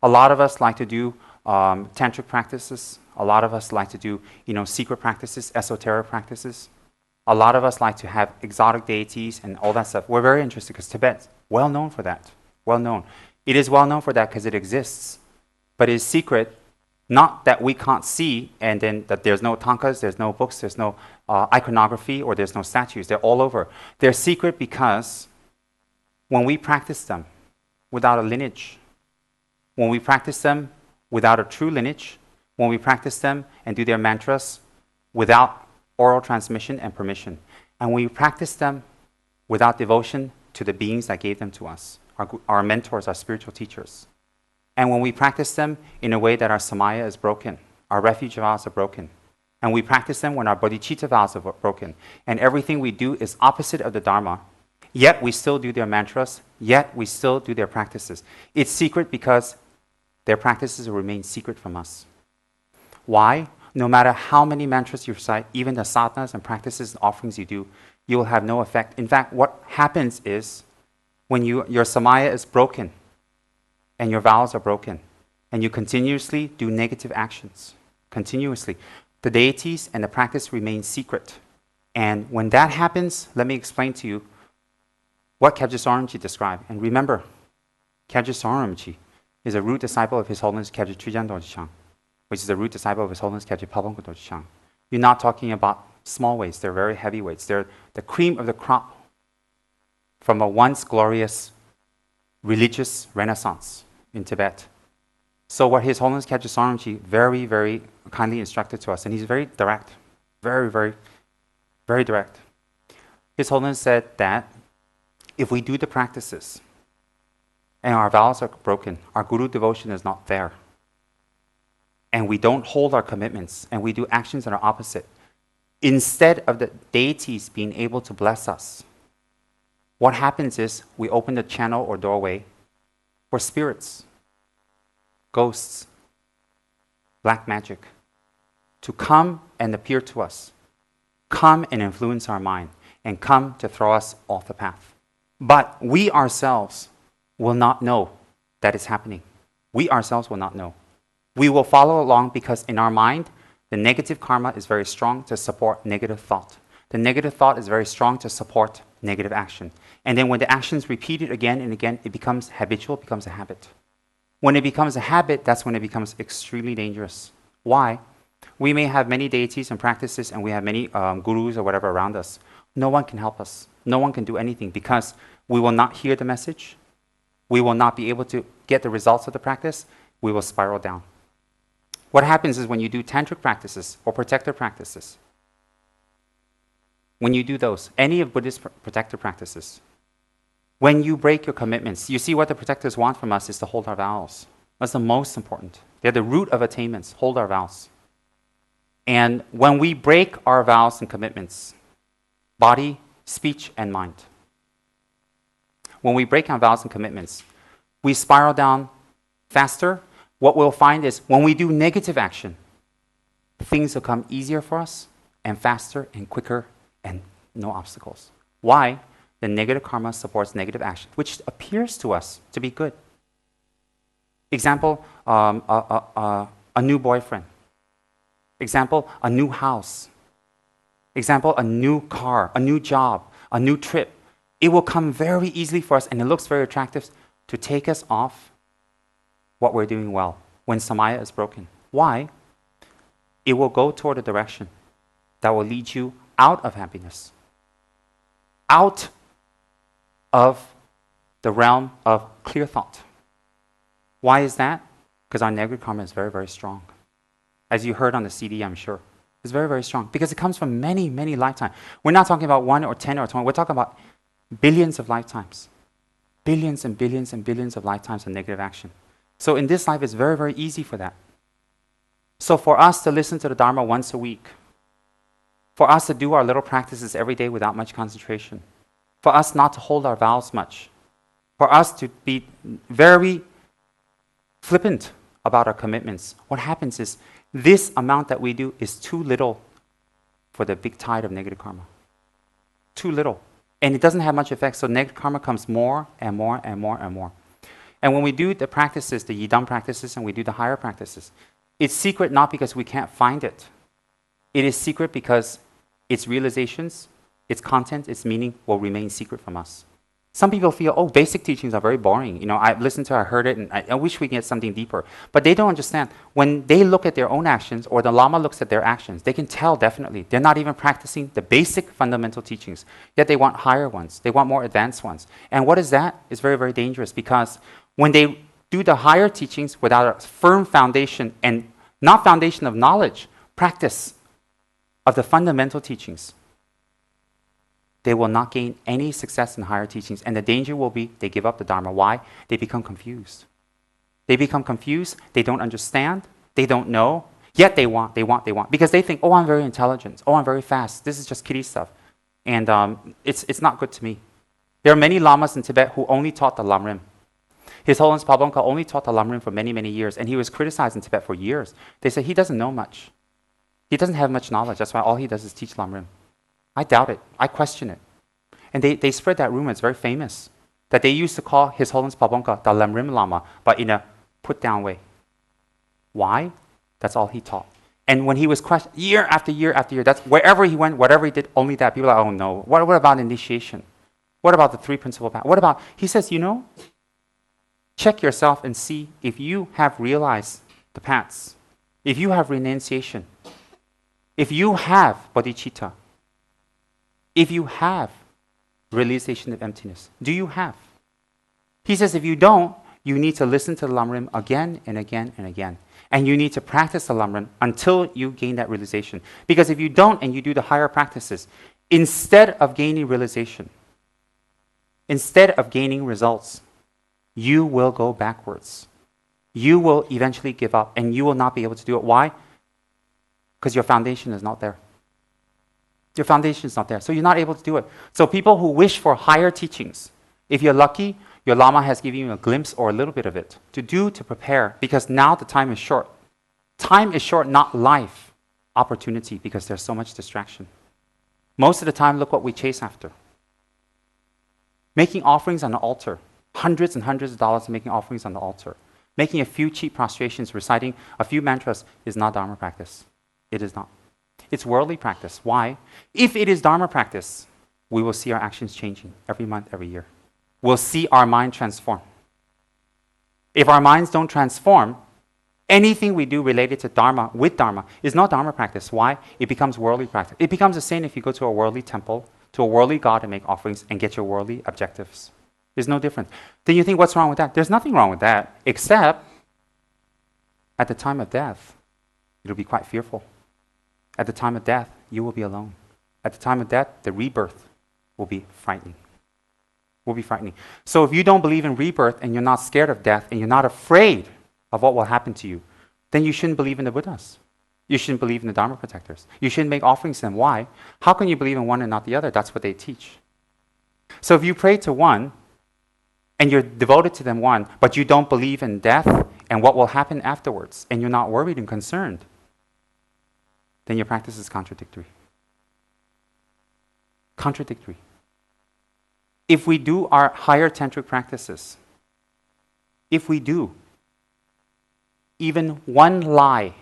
A lot of us like to do tantric practices. A lot of us like to do, secret practices, esoteric practices. A lot of us like to have exotic deities and all that stuff. We're very interested because Tibet's well known for that. Well known. It is well known for that because it exists. But it's secret, not that we can't see, and then that there's no tankas, there's no books, there's no iconography, or there's no statues. They're all over. They're secret because when we practice them without a lineage, when we practice them without a true lineage, when we practice them and do their mantras without oral transmission and permission, and when we practice them without devotion to the beings that gave them to us, our mentors, our spiritual teachers, and when we practice them in a way that our Samaya is broken, our refuge vows are broken, and we practice them when our bodhicitta vows are broken, and everything we do is opposite of the Dharma, yet we still do their mantras, yet we still do their practices. It's secret because their practices remain secret from us. Why? No matter how many mantras you recite, even the sadhanas and practices and offerings you do, you will have no effect. In fact, what happens is when your Samaya is broken and your vows are broken and you continuously do negative actions, continuously, the deities and the practice remain secret. And when that happens, let me explain to you what Kyabje Soramji described. And remember, Kyabje Soramji is a root disciple of His Holiness Kyabje Trijang Dorjichang, which is a root disciple of His Holiness Kyabje Palpongku Dorjichang. You're not talking about small weights. They're very heavy weights. They're the cream of the crop from a once glorious religious renaissance in Tibet. So what His Holiness Kyabje Soramji very, very kindly instructed to us, and he's very direct, very, very, very direct. His Holiness said that if we do the practices and our vows are broken, our guru devotion is not there, and we don't hold our commitments, and we do actions that are opposite, instead of the deities being able to bless us, what happens is we open the channel or doorway for spirits, ghosts, black magic, to come and appear to us, come and influence our mind, and come to throw us off the path. But we ourselves will not know that is happening. We ourselves will not know. We will follow along because in our mind, the negative karma is very strong to support negative thought. The negative thought is very strong to support negative action. And then when the action is repeated again and again, it becomes habitual, it becomes a habit. When it becomes a habit, that's when it becomes extremely dangerous. Why? We may have many deities and practices, and we have many gurus or whatever around us. No one can help us. No one can do anything because we will not hear the message. We will not be able to get the results of the practice. We will spiral down. What happens is when you do tantric practices or protective practices, when you do those, any of Buddhist protective practices, when you break your commitments, you see what the protectors want from us is to hold our vows. That's the most important. They're the root of attainments, hold our vows. And when we break our vows and commitments, body, speech, and mind, when we break our vows and commitments, we spiral down faster. What we'll find is when we do negative action, things will come easier for us and faster and quicker and no obstacles. Why? The negative karma supports negative action, which appears to us to be good. Example, a new boyfriend. Example, a new house. Example, a new car, a new job, a new trip. It will come very easily for us and it looks very attractive to take us off what we're doing well when Samaya is broken. Why? It will go toward a direction that will lead you out of happiness, out of the realm of clear thought. Why is that? Because our negative karma is very, very strong. As you heard on the CD, I'm sure. It's very, very strong because it comes from many, many lifetimes. We're not talking about 1 or 10 or 20. We're talking about billions of lifetimes. Billions and billions and billions of lifetimes of negative action. So in this life, it's very, very easy for that. So for us to listen to the Dharma once a week, for us to do our little practices every day without much concentration, for us not to hold our vows much, for us to be very flippant about our commitments, what happens is this amount that we do is too little for the big tide of negative karma. Too little. And it doesn't have much effect, so negative karma comes more and more and more and more. And when we do the practices, the Yidam practices, and we do the higher practices, it's secret not because we can't find it. It is secret because its realizations, its content, its meaning will remain secret from us. Some people feel, oh, basic teachings are very boring. You know, I've listened to it, I heard it, and I wish we could get something deeper. But they don't understand. When they look at their own actions, or the Lama looks at their actions, they can tell definitely. They're not even practicing the basic fundamental teachings. Yet they want higher ones. They want more advanced ones. And what is that? It's very, very dangerous, because when they do the higher teachings without a firm foundation, and not foundation of knowledge, practice of the fundamental teachings, they will not gain any success in higher teachings. And the danger will be they give up the Dharma. Why? They become confused. They become confused. They don't understand. They don't know. Yet they want. Because they think, oh, I'm very intelligent. Oh, I'm very fast. This is just kiddie stuff. And it's not good to me. There are many lamas in Tibet who only taught the lamrim. His Holiness Pabonka only taught the lamrim for many, many years. And he was criticized in Tibet for years. They said he doesn't know much. He doesn't have much knowledge. That's why all he does is teach lamrim. I doubt it. I question it. And they spread that rumor. It's very famous. That they used to call His Holiness Pabonka the Lamrim Lama, but in a put-down way. Why? That's all he taught. And when he was questioned, year after year after year, that's wherever he went, whatever he did, only that. People are like, oh no. What about initiation? What about the three principal paths? What about, he says, you know, check yourself and see if you have realized the paths, if you have renunciation, if you have bodhicitta, if you have realization of emptiness. Do you have? He says if you don't, you need to listen to the lamrim again and again and again. And you need to practice the lamrim until you gain that realization. Because if you don't and you do the higher practices, instead of gaining realization, instead of gaining results, you will go backwards. You will eventually give up and you will not be able to do it. Why? Because your foundation is not there. Your foundation is not there, so you're not able to do it. So people who wish for higher teachings, if you're lucky, your Lama has given you a glimpse or a little bit of it to prepare, because now the time is short. Time is short, not life, opportunity, because there's so much distraction. Most of the time, look what we chase after. Making offerings on the altar, hundreds and hundreds of dollars making offerings on the altar. Making a few cheap prostrations, reciting a few mantras is not Dharma practice. It is not. It's worldly practice. Why? If it is Dharma practice, we will see our actions changing every month, every year. We'll see our mind transform. If our minds don't transform, anything we do related to Dharma, with Dharma, is not Dharma practice. Why? It becomes worldly practice. It becomes the same if you go to a worldly temple, to a worldly god and make offerings and get your worldly objectives. There's no difference. Then you think, what's wrong with that? There's nothing wrong with that, except at the time of death, it'll be quite fearful. At the time of death, you will be alone. At the time of death, the rebirth will be frightening. Will be frightening. So if you don't believe in rebirth and you're not scared of death and you're not afraid of what will happen to you, then you shouldn't believe in the Buddhas. You shouldn't believe in the Dharma protectors. You shouldn't make offerings to them. Why? How can you believe in one and not the other? That's what they teach. So if you pray to one and you're devoted to them one, but you don't believe in death and what will happen afterwards, and you're not worried and concerned, then your practice is contradictory. Contradictory. If we do our higher tantric practices, if we do, even one lie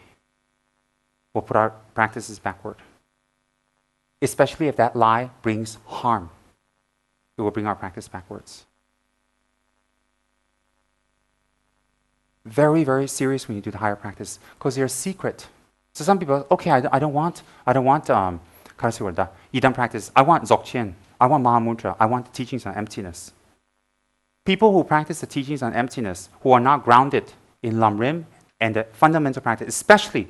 will put our practices backward. Especially if that lie brings harm. It will bring our practice backwards. Very, very serious when you do the higher practice, because they're secret. So some people, okay, I don't want Yidam practice. I want Dzogchen. I want Mahamudra. I want the teachings on emptiness. People who practice the teachings on emptiness, who are not grounded in lamrim and the fundamental practice, especially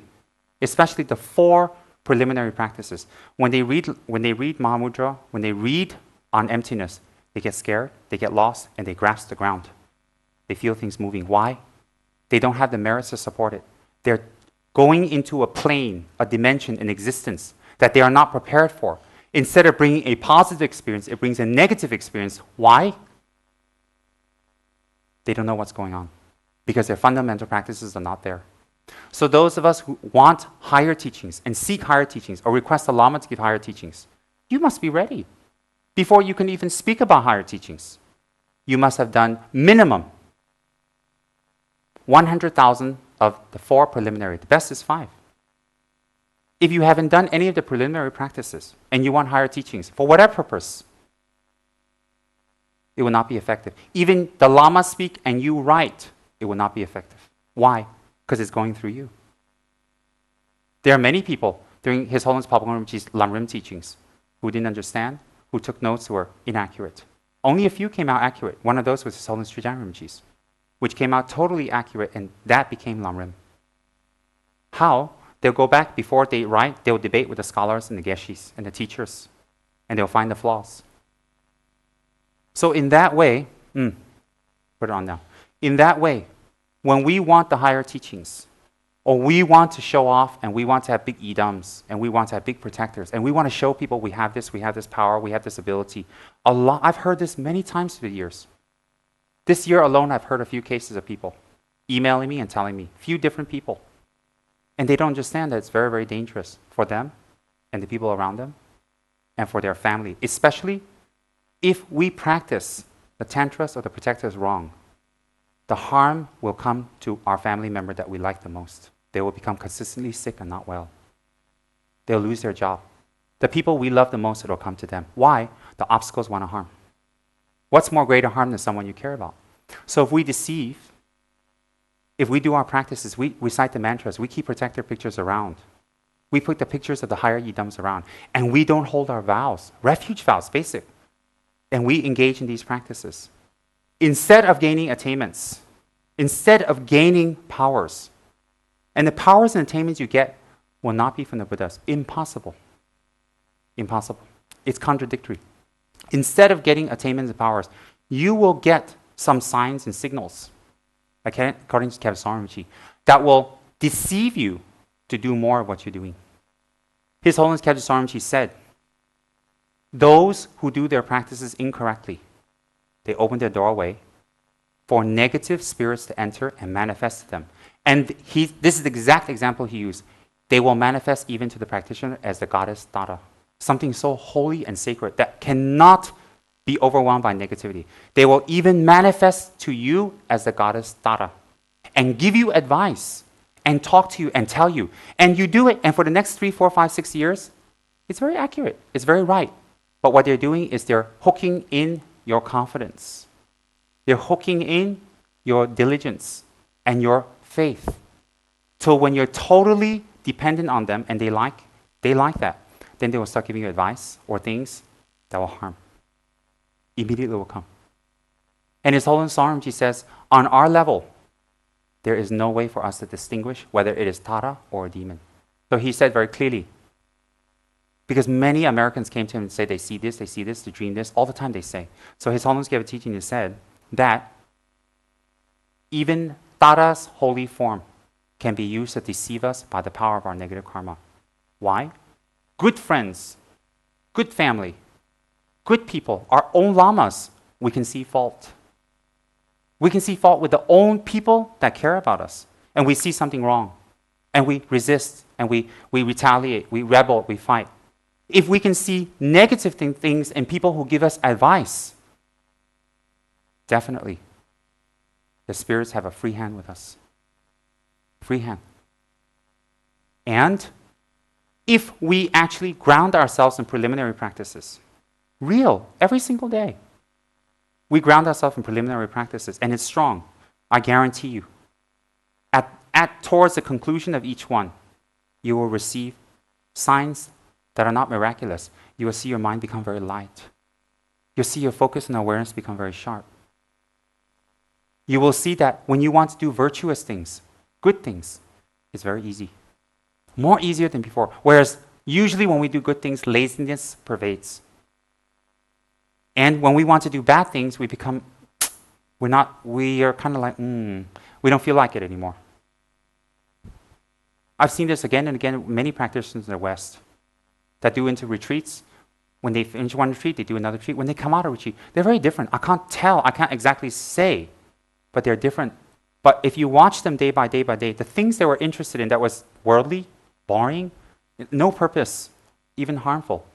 the four preliminary practices, when they read Mahamudra, when they read on emptiness, they get scared, they get lost, and they grasp the ground. They feel things moving. Why? They don't have the merits to support it. They're going into a plane, a dimension in existence that they are not prepared for. Instead of bringing a positive experience, it brings a negative experience. Why? They don't know what's going on because their fundamental practices are not there. So those of us who want higher teachings and seek higher teachings or request the Lama to give higher teachings, you must be ready. Before you can even speak about higher teachings, you must have done minimum 100,000 of the 4 preliminary. The best is 5. If you haven't done any of the preliminary practices and you want higher teachings, for whatever purpose, it will not be effective. Even the Lama speak and you write, it will not be effective. Why? Because it's going through you. There are many people during His Holiness Papa Rinpoche's lamrim teachings who didn't understand, who took notes who were inaccurate. Only a few came out accurate. One of those was His Holiness Trijang Rinpoche's, which came out totally accurate, and that became lamrim. How? They'll go back before they write, they'll debate with the scholars and the geshis and the teachers, and they'll find the flaws. So in that way, put it on now. In that way, when we want the higher teachings, or we want to show off, and we want to have big idams, and we want to have big protectors, and we want to show people we have this power, we have this ability. I've heard this many times through the years. This year alone, I've heard a few cases of people emailing me and telling me, few different people. And they don't understand that it's very, very dangerous for them and the people around them and for their family, especially if we practice the tantras or the protectors wrong. The harm will come to our family member that we like the most. They will become consistently sick and not well. They'll lose their job. The people we love the most, it'll come to them. Why? The obstacles want to harm. What's more greater harm than someone you care about? So if we deceive, if we do our practices, we recite the mantras, we keep protector pictures around. We put the pictures of the higher yidams around. And we don't hold our vows, refuge vows, basic. And we engage in these practices. Instead of gaining attainments, instead of gaining powers, and the powers and attainments you get will not be from the Buddhas. Impossible. Impossible. It's contradictory. Instead of getting attainments and powers, you will get some signs and signals, according to Swami, that will deceive you to do more of what you're doing. His Holiness Swami said, those who do their practices incorrectly, they open their doorway for negative spirits to enter and manifest to them. And this is the exact example he used. They will manifest even to the practitioner as the goddess Tara. Something so holy and sacred that cannot be overwhelmed by negativity. They will even manifest to you as the goddess Tara and give you advice and talk to you and tell you. And you do it, and for the next 3, 4, 5, 6 years, it's very accurate. It's very right. But what they're doing is they're hooking in your confidence. They're hooking in your diligence and your faith. So when you're totally dependent on them and they like that, then they will start giving you advice or things that will harm. Immediately will come. And His Holiness Swami says, on our level, there is no way for us to distinguish whether it is Tara or a demon. So he said very clearly, because many Americans came to him and say they see this, they dream this, all the time they say. So His Holiness gave a teaching that said that even Tara's holy form can be used to deceive us by the power of our negative karma. Why? Good friends, good family, good people, our own lamas, we can see fault. We can see fault with the own people that care about us. And we see something wrong. And we resist, and we retaliate, we rebel, we fight. If we can see negative things in people who give us advice, definitely, the spirits have a free hand with us. Free hand. And if we actually ground ourselves in preliminary practices, real, every single day, we ground ourselves in preliminary practices, and it's strong, I guarantee you. Towards the conclusion of each one, you will receive signs that are not miraculous. You will see your mind become very light. You'll see your focus and awareness become very sharp. You will see that when you want to do virtuous things, good things, it's very easy. More easier than before. Whereas usually when we do good things, laziness pervades. And when we want to do bad things, we are kind of like, we don't feel like it anymore. I've seen this again and again, many practitioners in the West that do into retreats. When they finish one retreat, they do another retreat. When they come out of retreat, they're very different. I can't exactly say, but they're different. But if you watch them day by day by day, the things they were interested in that was worldly, boring, no purpose, even harmful,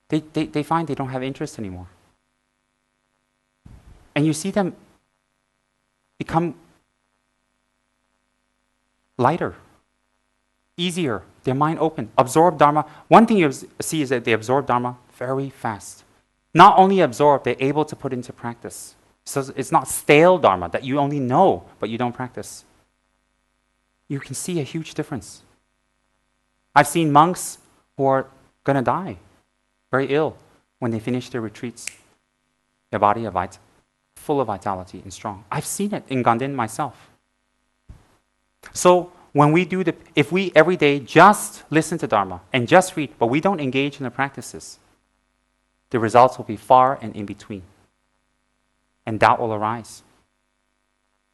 they find they don't have interest anymore. And you see them become lighter, easier, their mind open, absorb Dharma. One thing you see is that they absorb Dharma very fast. Not only absorb, they're able to put into practice. So it's not stale Dharma that you only know, but you don't practice. You can see a huge difference. I've seen monks who are going to die, very ill, when they finish their retreats. Their body are full of vitality and strong. I've seen it in Ganden myself. So when we do if we every day just listen to Dharma and just read, but we don't engage in the practices, the results will be far and in between. And doubt will arise.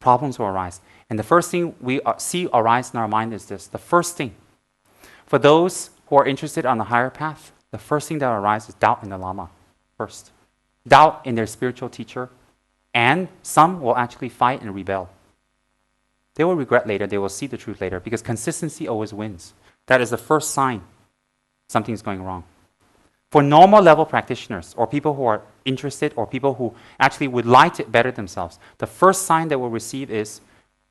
Problems will arise. And the first thing we see arise in our mind is this. The first thing, for those who are interested on the higher path, the first thing that will arise is doubt in the Lama first. Doubt in their spiritual teacher. And some will actually fight and rebel. They will regret later. They will see the truth later because consistency always wins. That is the first sign something's going wrong. For normal level practitioners or people who are interested or people who actually would like to better themselves, the first sign they will receive is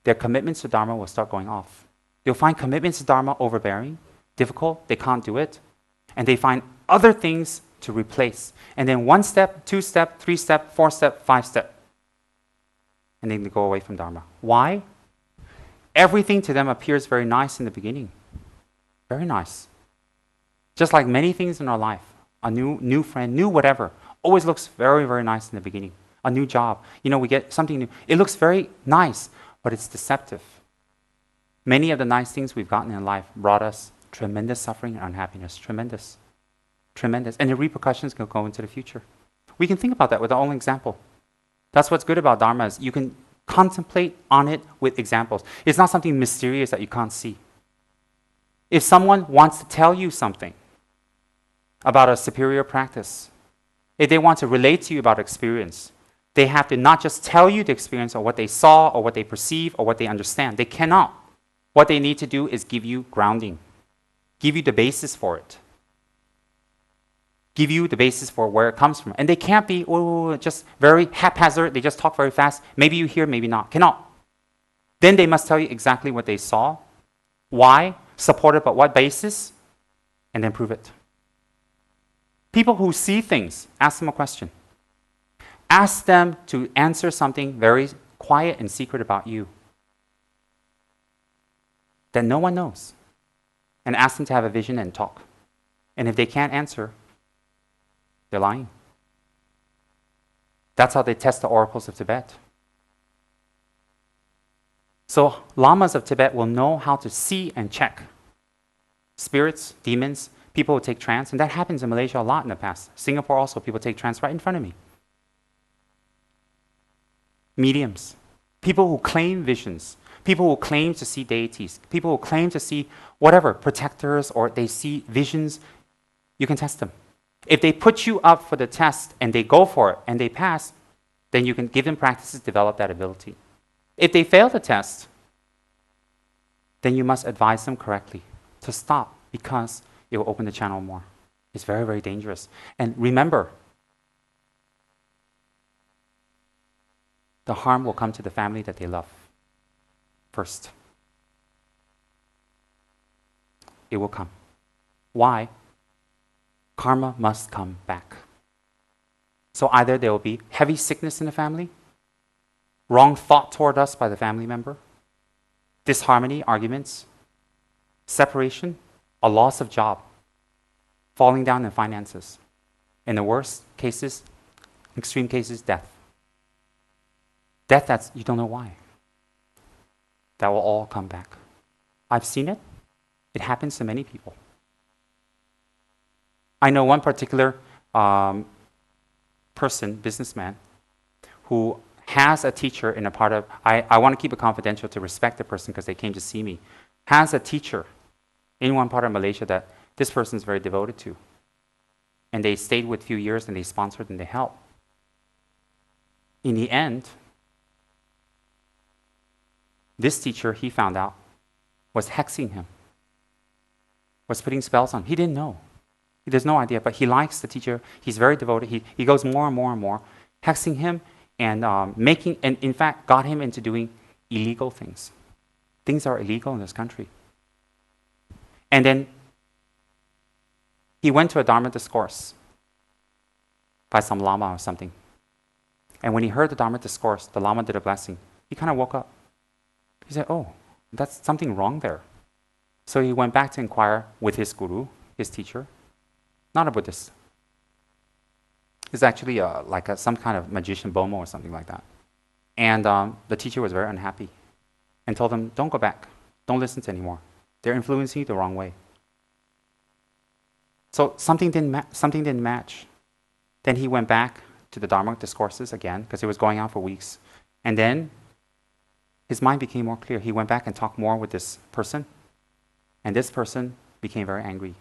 their commitments to Dharma will start going off. They'll find commitments to Dharma overbearing, difficult, they can't do it, and they find other things to replace. And then 1 step, 2 step, 3 step, 4 step, 5 step. And then they go away from Dharma. Why? Everything to them appears very nice in the beginning. Very nice. Just like many things in our life. A new friend, new whatever, always looks very, very nice in the beginning. A new job. We get something new. It looks very nice, but it's deceptive. Many of the nice things we've gotten in life brought us tremendous suffering and unhappiness. Tremendous. Tremendous. And the repercussions can go into the future. We can think about that with our own example. That's what's good about Dharma is you can contemplate on it with examples. It's not something mysterious that you can't see. If someone wants to tell you something about a superior practice, if they want to relate to you about experience, they have to not just tell you the experience or what they saw or what they perceive or what they understand. They cannot. What they need to do is give you grounding, give you the basis for it, give you the basis for where it comes from. And they can't be just very haphazard. They just talk very fast. Maybe you hear, maybe not. Cannot. Then they must tell you exactly what they saw, why, supported by what basis, and then prove it. People who see things, ask them a question. Ask them to answer something very quiet and secret about you that no one knows. And ask them to have a vision and talk. And if they can't answer, they're lying. That's how they test the oracles of Tibet. So lamas of Tibet will know how to see and check spirits, demons, people who take trance, and that happens in Malaysia a lot in the past. Singapore also, people take trance right in front of me. Mediums, people who claim visions, people who claim to see deities, people who claim to see whatever, protectors, or they see visions, you can test them. If they put you up for the test and they go for it and they pass, then you can give them practices to develop that ability. If they fail the test, then you must advise them correctly to stop because it will open the channel more. It's very, very dangerous. And remember, the harm will come to the family that they love first. It will come. Why? Karma must come back. So either there will be heavy sickness in the family, wrong thought toward us by the family member, disharmony, arguments, separation, a loss of job, falling down in finances. In the worst cases, extreme cases, death. Death that's you don't know why. That will all come back. I've seen it. It happens to many people. I know one particular person, businessman, who has a teacher in a part of, I want to keep it confidential to respect the person because they came to see me, has a teacher in one part of Malaysia that this person is very devoted to. And they stayed with a few years and they sponsored and they helped. In the end, this teacher, he found out, was hexing him, was putting spells on him. He didn't know. He has no idea, but he likes the teacher. He's very devoted. He goes more and more and more, hexing him and and in fact got him into doing illegal things. Things are illegal in this country. And then he went to a Dharma discourse by some Lama or something. And when he heard the Dharma discourse, the Lama did a blessing. He kind of woke up. He said, oh, that's something wrong there. So he went back to inquire with his guru, his teacher, not a Buddhist. It's actually some kind of magician, Bomo or something like that. And the teacher was very unhappy and told him, don't go back. Don't listen to anymore. They're influencing you the wrong way. So something didn't match. Then he went back to the Dharma discourses again, because it was going on for weeks. And then his mind became more clear. He went back and talked more with this person. And this person became very angry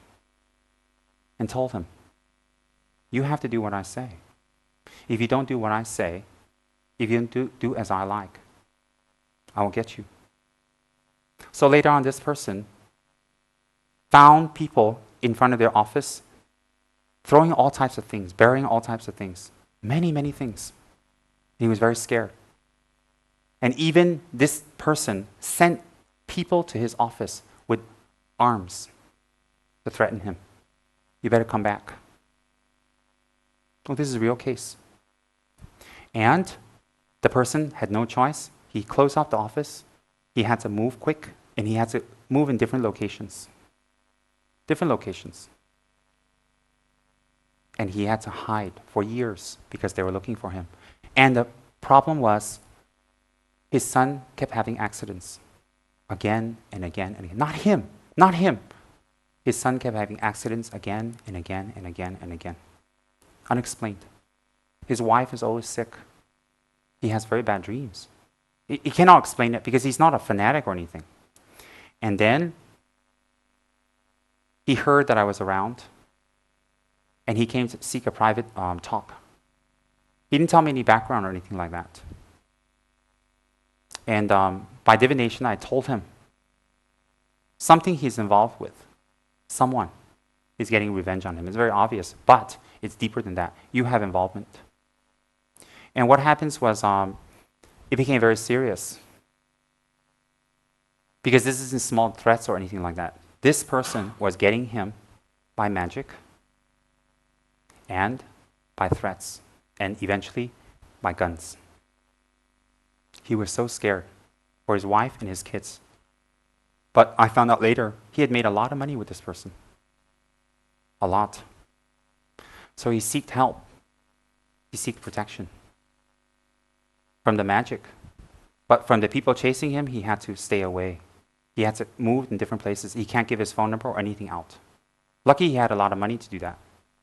and told him, you have to do what I say. If you don't do what I say, if you don't do as I like, I will get you. So later on, this person found people in front of their office throwing all types of things, burying all types of things, many, many things. He was very scared. And even this person sent people to his office with arms to threaten him. You better come back. Well, this is a real case. And the person had no choice. He closed off the office. He had to move quick, and he had to move in different locations. Different locations. And he had to hide for years because they were looking for him. And the problem was, his son kept having accidents again and again and again. Not him. His son kept having accidents again and again and again and again. Unexplained. His wife is always sick. He has very bad dreams. He cannot explain it because he's not a fanatic or anything. And then he heard that I was around, and he came to seek a private talk. He didn't tell me any background or anything like that. And by divination, I told him something he's involved with. Someone is getting revenge on him. It's very obvious, but it's deeper than that. You have involvement. And what happens was it became very serious. Because this isn't small threats or anything like that. This person was getting him by magic and by threats and eventually by guns. He was so scared for his wife and his kids. But I found out later, he had made a lot of money with this person. A lot. So he sought help. He sought protection from the magic. But from the people chasing him, he had to stay away. He had to move in different places. He can't give his phone number or anything out. Lucky he had a lot of money to do that.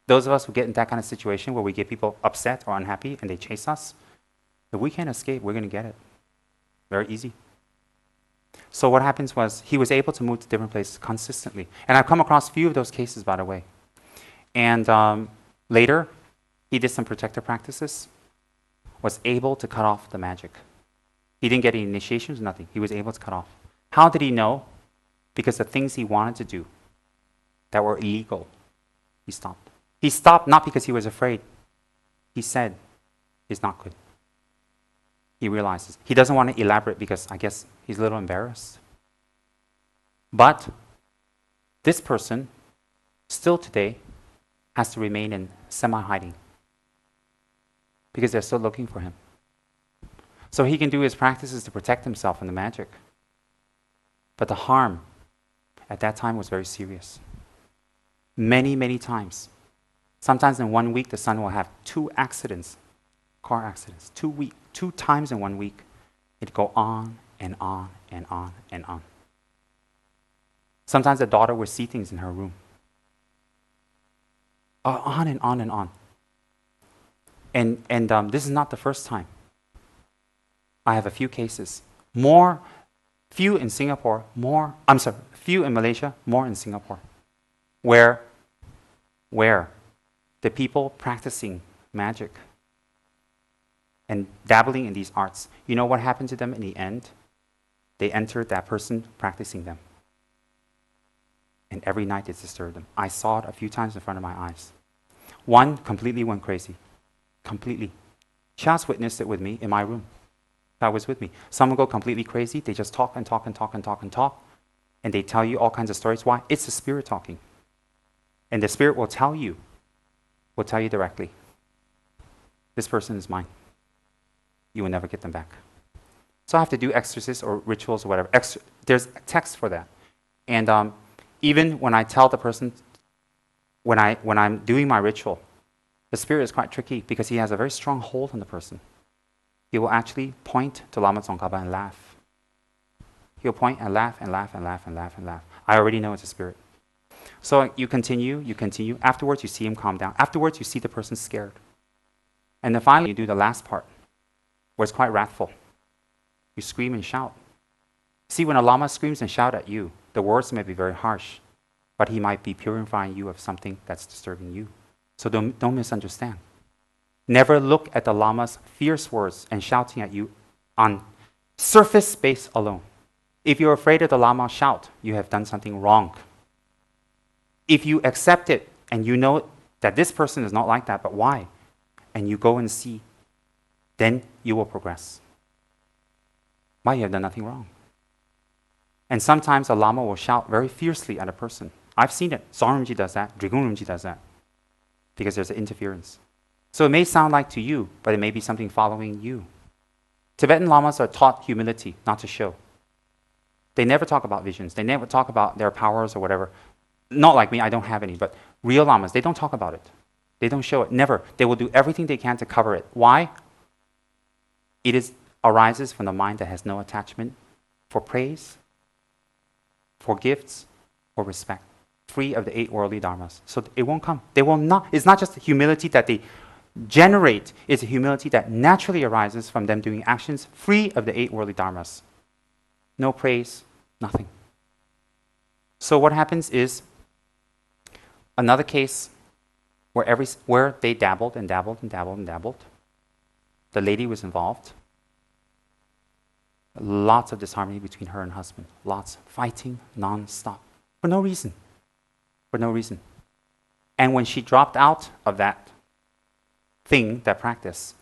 Those of us who get in that kind of situation where we get people upset or unhappy and they chase us, if we can't escape, we're going to get it. Very easy. So what happens was he was able to move to different places consistently. And I've come across a few of those cases, by the way. And later, he did some protective practices, was able to cut off the magic. He didn't get any initiations, nothing. He was able to cut off. How did he know? Because the things he wanted to do that were illegal, he stopped. He stopped not because he was afraid. He said, it's not good. He realizes. He doesn't want to elaborate because I guess he's a little embarrassed. But this person, still today, has to remain in semi-hiding because they're still looking for him. So he can do his practices to protect himself from the magic. But the harm at that time was very serious. Many, many times. Sometimes in 1 week, the son will have 2 accidents, car accidents, 2 times in 1 week. It'd go on and on and on and on. Sometimes the daughter would see things in her room. On and on and on. And this is not the first time. I have a few cases. Few in Singapore, few in Malaysia, more in Singapore. Where the people practicing magic and dabbling in these arts, you know what happened to them in the end? They entered that person practicing them. And every night it disturbed them. I saw it a few times in front of my eyes. One completely went crazy. Completely. She has witnessed it with me in my room. that was with me. Some will go completely crazy. They just talk and talk and talk and talk and talk. And they tell you all kinds of stories. Why? It's the spirit talking. And the spirit will tell you directly, this person is mine. You will never get them back. So I have to do exorcisms or rituals or whatever. There's text for that. And even when I tell the person, when I'm doing my ritual, the spirit is quite tricky because he has a very strong hold on the person. He will actually point to Lama Tsongkhapa and laugh. He'll point and laugh and laugh and laugh and laugh and laugh. I already know it's a spirit. So you continue. Afterwards, you see him calm down. Afterwards, you see the person scared. And then finally, you do the last part, where it's quite wrathful. You scream and shout. See, when a Lama screams and shouts at you, the words may be very harsh, but he might be purifying you of something that's disturbing you. So don't misunderstand. Never look at the Lama's fierce words and shouting at you on surface space alone. If you're afraid of the Lama shout, you have done something wrong. If you accept it and you know that this person is not like that, but why? And you go and see, then you will progress. Why? You have done nothing wrong. And sometimes a Lama will shout very fiercely at a person. I've seen it. Sorumji does that. Drigungrimji does that. Because there's an interference. So it may sound like to you, but it may be something following you. Tibetan Lamas are taught humility, not to show. They never talk about visions. They never talk about their powers or whatever. Not like me, I don't have any, but real Lamas, they don't talk about it. They don't show it, never. They will do everything they can to cover it. Why? It arises from the mind that has no attachment for praise, for gifts, or respect, free of the 8 worldly dharmas. So it won't come. They will not. It's not just the humility that they generate, it's a humility that naturally arises from them doing actions free of the 8 worldly dharmas. No praise, nothing. So what happens is another case where they dabbled and dabbled and dabbled and dabbled. The lady was involved. Lots of disharmony between her and husband. Lots. Fighting non-stop. For no reason. For no reason. And when she dropped out of that thing, that practice,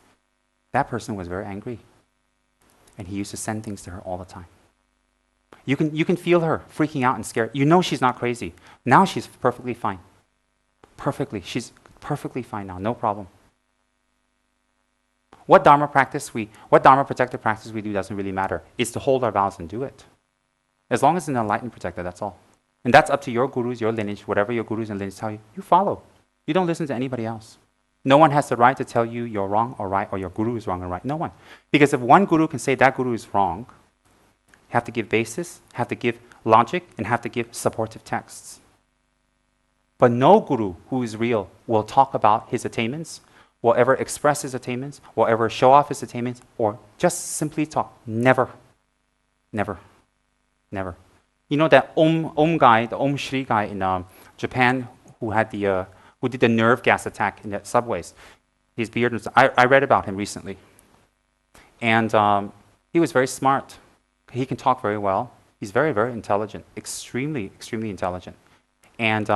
that person was very angry. And he used to send things to her all the time. You can feel her freaking out and scared. You know she's not crazy. Now she's perfectly fine. Perfectly. She's perfectly fine now. No problem. What Dharma protective practice we do doesn't really matter. It's to hold our vows and do it. As long as it's an enlightened protector, that's all. And that's up to your gurus, your lineage, whatever your gurus and lineage tell you. You follow. You don't listen to anybody else. No one has the right to tell you you're wrong or right, or your guru is wrong or right. No one. Because if one guru can say that guru is wrong, have to give basis, have to give logic, and have to give supportive texts. But no guru who is real will talk about his attainments, will ever express his attainments, will ever show off his attainments, or just simply talk. Never. Never. Never. You know that Om guy, the Om Shri guy in Japan who did the nerve gas attack in the subways. His beard, I read about him recently. And he was very smart. He can talk very well. He's very, very intelligent, extremely, extremely intelligent. And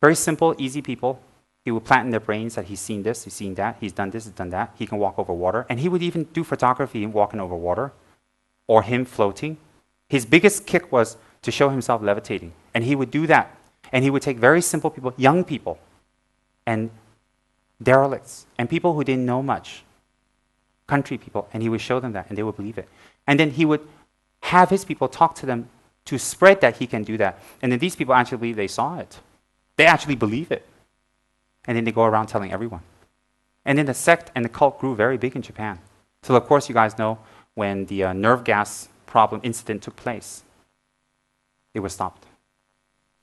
very simple, easy people. He would plant in their brains that he's seen this, he's seen that, he's done this, he's done that. He can walk over water. And he would even do photography walking over water or him floating. His biggest kick was to show himself levitating. And he would do that. And he would take very simple people, young people, and derelicts, and people who didn't know much, country people, and he would show them that, and they would believe it. And then he would have his people talk to them to spread that he can do that. And then these people actually believe they saw it. They actually believe it. And then they go around telling everyone. And then the sect and the cult grew very big in Japan. So of course you guys know when the nerve gas problem incident took place, it was stopped.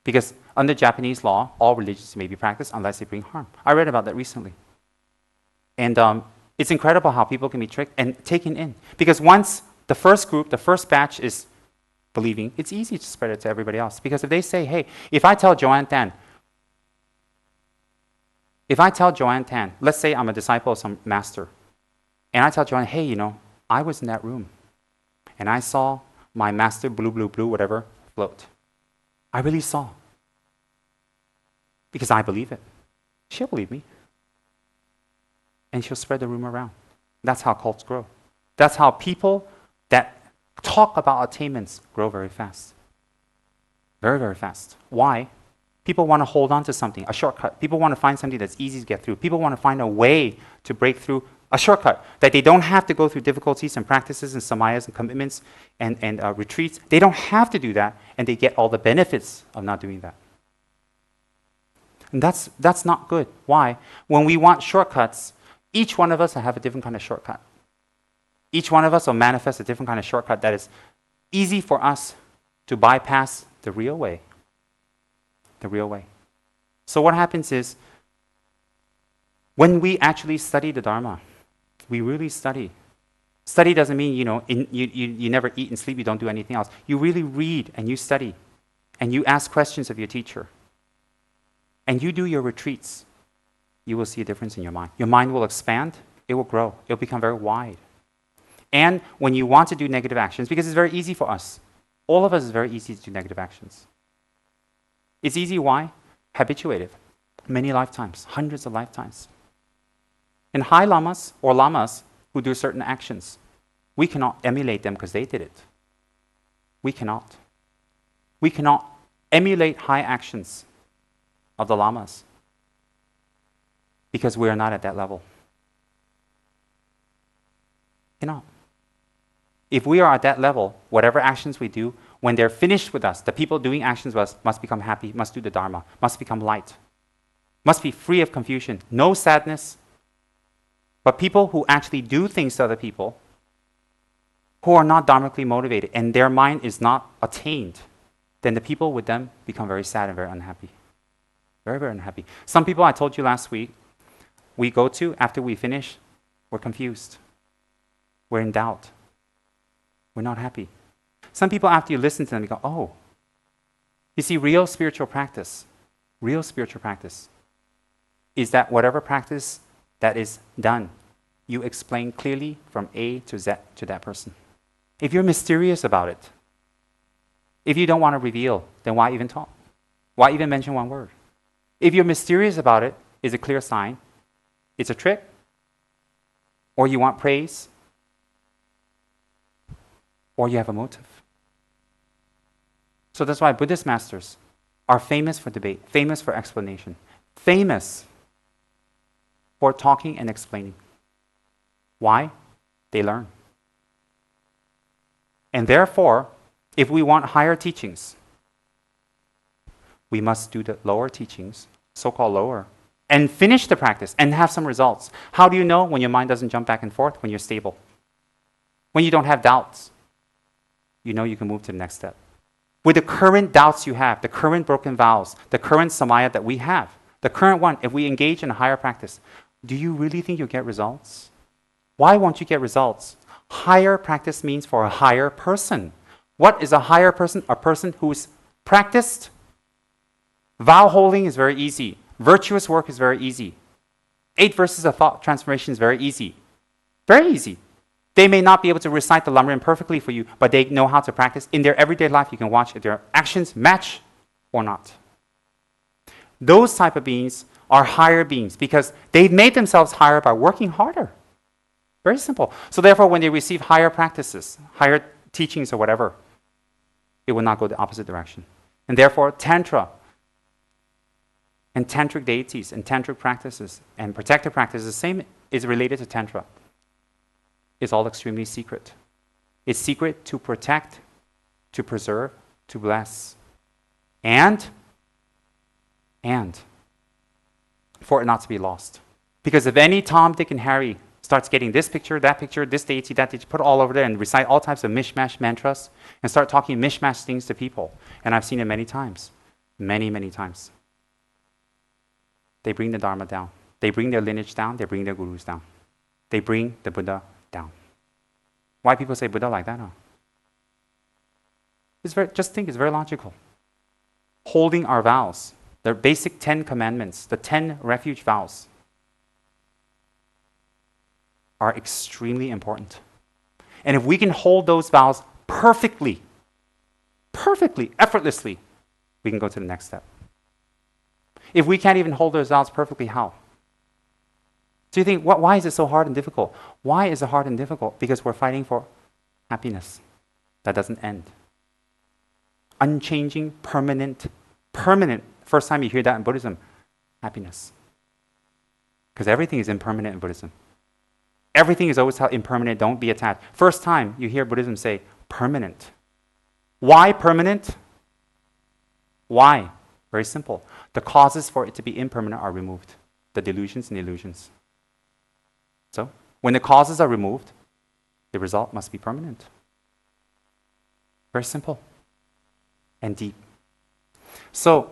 Because under Japanese law, all religions may be practiced unless they bring harm. I read about that recently. And it's incredible how people can be tricked and taken in. Because once the first group, the first batch is believing, it's easy to spread it to everybody else. Because if they say, hey, if I tell Joanne Tan, let's say I'm a disciple of some master, and I tell Joanne, hey, you know, I was in that room, and I saw my master, blue, blue, blue, whatever, float. I really saw. Because I believe it. She'll believe me. And she'll spread the rumor around. That's how cults grow. That's how people that talk about attainments grow very fast. Very, very fast. Why? People want to hold on to something, a shortcut. People want to find something that's easy to get through. People want to find a way to break through, a shortcut, that they don't have to go through difficulties and practices and samayas and commitments and retreats. They don't have to do that, and they get all the benefits of not doing that. And that's not good. Why? When we want shortcuts, each one of us will have a different kind of shortcut. Each one of us will manifest a different kind of shortcut that is easy for us to bypass the real way. The real way. So what happens is, when we actually study the Dharma, we really study. Study doesn't mean, you never eat and sleep, you don't do anything else. You really read and you study. And you ask questions of your teacher. And you do your retreats. You will see a difference in your mind. Your mind will expand. It will grow. It will become very wide. And when you want to do negative actions, because it's very easy for us. All of us is very easy to do negative actions. It's easy, why? Habituated. Many lifetimes, hundreds of lifetimes. And high lamas or lamas who do certain actions, we cannot emulate them because they did it. We cannot. We cannot emulate high actions of the lamas because we are not at that level. Cannot. If we are at that level, whatever actions we do, when they're finished with us, the people doing actions with us must become happy, must do the Dharma, must become light, must be free of confusion, no sadness. But people who actually do things to other people, who are not dharmically motivated, and their mind is not attained, then the people with them become very sad and very unhappy. Very, very unhappy. Some people, I told you last week, we go to, after we finish, we're confused. We're in doubt. We're not happy. Some people, after you listen to them, you go, oh. You see, real spiritual practice is that whatever practice that is done, you explain clearly from A to Z to that person. If you're mysterious about it, if you don't want to reveal, then why even talk? Why even mention one word? If you're mysterious about it, it's a clear sign. It's a trick. Or you want praise. Or you have a motive. So that's why Buddhist masters are famous for debate, famous for explanation, famous for talking and explaining. Why? They learn. And therefore, if we want higher teachings, we must do the lower teachings, so-called lower, and finish the practice and have some results. How do you know when your mind doesn't jump back and forth? When you're stable. When you don't have doubts, you know you can move to the next step. With the current doubts you have, the current broken vows, the current Samaya that we have, the current one, if we engage in a higher practice, do you really think you'll get results? Why won't you get results? Higher practice means for a higher person. What is a higher person? A person who's practiced. Vow holding is very easy. Virtuous work is very easy. 8 verses of thought transformation is very easy. Very easy. They may not be able to recite the lamrim perfectly for you, but they know how to practice. In their everyday life, you can watch if their actions match or not. Those type of beings are higher beings because they've made themselves higher by working harder. Very simple. So therefore, when they receive higher practices, higher teachings or whatever, it will not go the opposite direction. And therefore, Tantra and Tantric deities and Tantric practices and protective practices, the same is related to Tantra. It's all extremely secret. It's secret to protect, to preserve, to bless, and for it not to be lost. Because if any Tom, Dick, and Harry starts getting this picture, this deity, that deity, put it all over there and recite all types of mishmash mantras and start talking mishmash things to people, and I've seen it many times, many, many times. They bring the Dharma down. They bring their lineage down. They bring their gurus down. They bring the Buddha down. Why people say Buddha like that? Huh? Just think, it's very logical. Holding our vows, the basic 10 commandments, the 10 refuge vows, are extremely important. And if we can hold those vows perfectly, effortlessly, we can go to the next step. If we can't even hold those vows perfectly, how? So you think, why is it so hard and difficult? Why is it hard and difficult? Because we're fighting for happiness that doesn't end. Unchanging, permanent. First time you hear that in Buddhism, happiness. Because everything is impermanent in Buddhism. Everything is always impermanent, don't be attached. First time you hear Buddhism say permanent. Why permanent? Why? Very simple. The causes for it to be impermanent are removed. The delusions and illusions. So, when the causes are removed, the result must be permanent. Very simple and deep. So,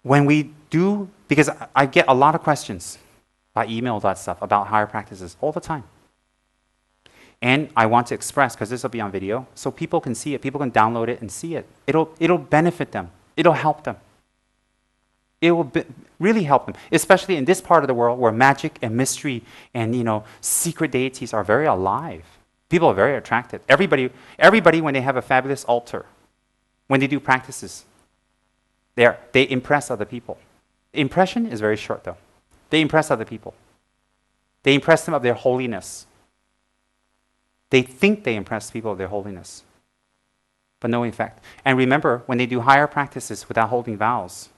when we do, because I get a lot of questions by email, that stuff, about higher practices all the time. And I want to express, because this will be on video, so people can see it, people can download it and see it. It'll benefit them. It'll help them. It will really help them, especially in this part of the world where magic and mystery and secret deities are very alive. People are very attracted. Everybody, when they have a fabulous altar, when they do practices, they impress other people. Impression is very short, though. They impress other people. They impress them of their holiness. They think they impress people of their holiness, but no effect. And remember, when they do higher practices without holding vows,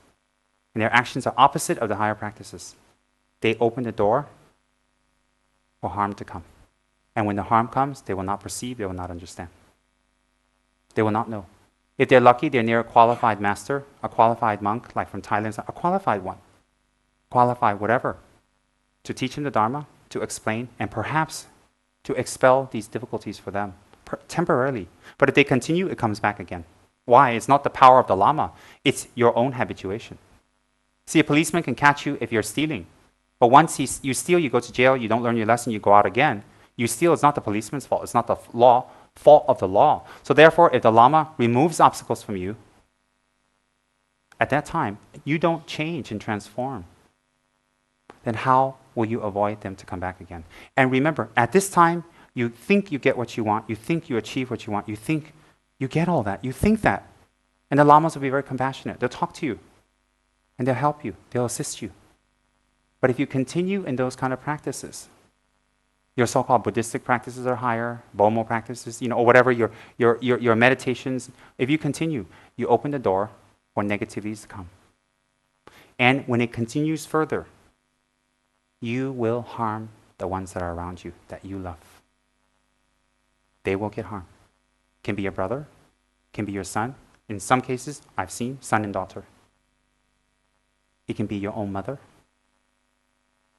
and their actions are opposite of the higher practices, they open the door for harm to come. And when the harm comes, they will not perceive, they will not understand. They will not know. If they're lucky, they're near a qualified master, a qualified monk, like from Thailand, a qualified one, qualified whatever, to teach them the Dharma, to explain, and perhaps to expel these difficulties for them, temporarily. But if they continue, it comes back again. Why? It's not the power of the Lama, it's your own habituation. See, a policeman can catch you if you're stealing. But once you steal, you go to jail, you don't learn your lesson, you go out again. You steal, it's not the policeman's fault, it's not the fault of the law. So therefore, if the Lama removes obstacles from you, at that time, you don't change and transform. Then how will you avoid them to come back again? And remember, at this time, you think you get what you want, you think you achieve what you want, you think you get all that, you think that. And the Lamas will be very compassionate. They'll talk to you, and they'll help you, they'll assist you. But if you continue in those kind of practices, your so-called Buddhistic practices are higher, Bomo practices, or whatever, your meditations, if you continue, you open the door for negativities to come. And when it continues further, you will harm the ones that are around you, that you love. They will get harmed. Can be your brother, can be your son. In some cases, I've seen son and daughter. It can be your own mother.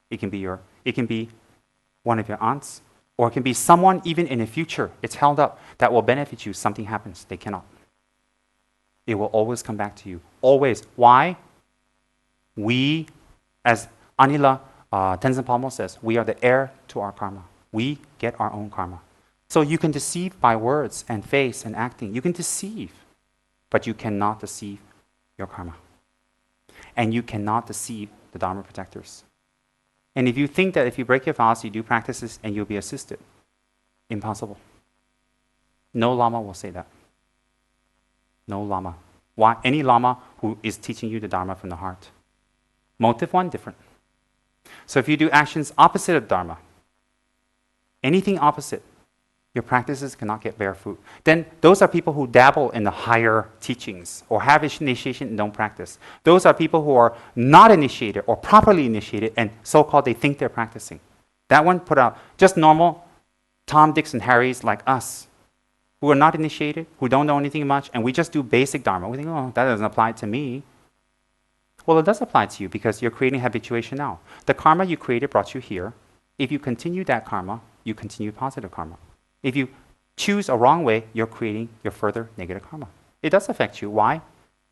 It can be one of your aunts, or it can be someone even in the future, it's held up, that will benefit you. Something happens, they cannot. It will always come back to you. Always. Why? We, as Anila Tenzin Palmo says, we are the heir to our karma. We get our own karma. So you can deceive by words and face and acting. You can deceive, but you cannot deceive your karma. And you cannot deceive the Dharma protectors. And if you think that if you break your vows, you do practices and you'll be assisted, impossible. No Lama will say that. No Lama. Why? Any Lama who is teaching you the Dharma from the heart. Motive one, different. So if you do actions opposite of Dharma, anything opposite, your practices cannot get bear fruit. Then those are people who dabble in the higher teachings or have initiation and don't practice. Those are people who are not initiated or properly initiated and so-called they think they're practicing. That one put out just normal Tom, Dicks, and Harrys like us who are not initiated, who don't know anything much, and we just do basic Dharma. We think, oh, that doesn't apply to me. Well, it does apply to you because you're creating habituation now. The karma you created brought you here. If you continue that karma, you continue positive karma. If you choose a wrong way, you're creating your further negative karma. It does affect you. Why?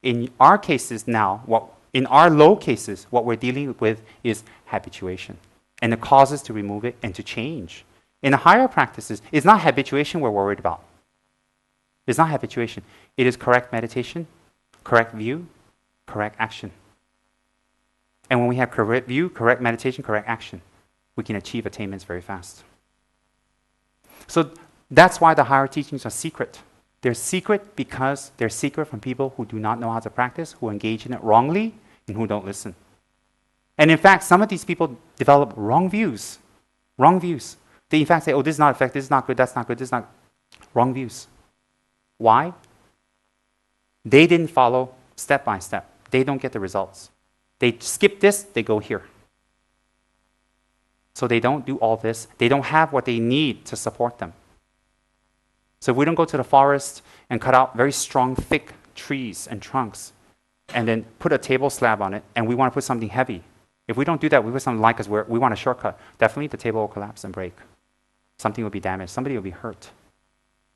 In our cases now, in our low cases, what we're dealing with is habituation and the causes to remove it and to change. In the higher practices, it's not habituation we're worried about. It's not habituation. It is correct meditation, correct view, correct action. And when we have correct view, correct meditation, correct action, we can achieve attainments very fast. So that's why the higher teachings are secret. They're secret because they're secret from people who do not know how to practice, who engage in it wrongly, and who don't listen. And in fact, some of these people develop wrong views. Wrong views. They in fact say, oh, this is not effective, this is not good, that's not good, this is not... Wrong views. Why? They didn't follow step by step. They don't get the results. They skip this, they go here. So they don't do all this. They don't have what they need to support them. So if we don't go to the forest and cut out very strong, thick trees and trunks, and then put a table slab on it, and we want to put something heavy. If we don't do that, we put something light because we want a shortcut. Definitely the table will collapse and break. Something will be damaged. Somebody will be hurt.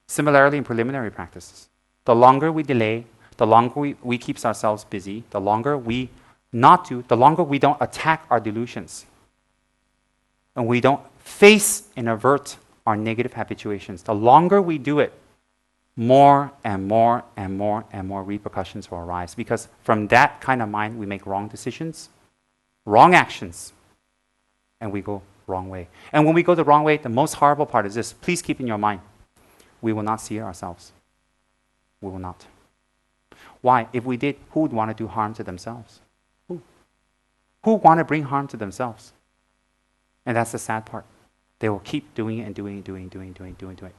Similarly in preliminary practices. The longer we delay, the longer we keep ourselves busy, the longer we don't attack our delusions. And we don't face and avert our negative habituations. The longer we do it, more and more and more and more repercussions will arise. Because from that kind of mind, we make wrong decisions, wrong actions, and we go wrong way. And when we go the wrong way, the most horrible part is this. Please keep in your mind, we will not see it ourselves. We will not. Why? If we did, who would want to do harm to themselves? Who? Who want to bring harm to themselves? And that's the sad part. They will keep doing it and doing it.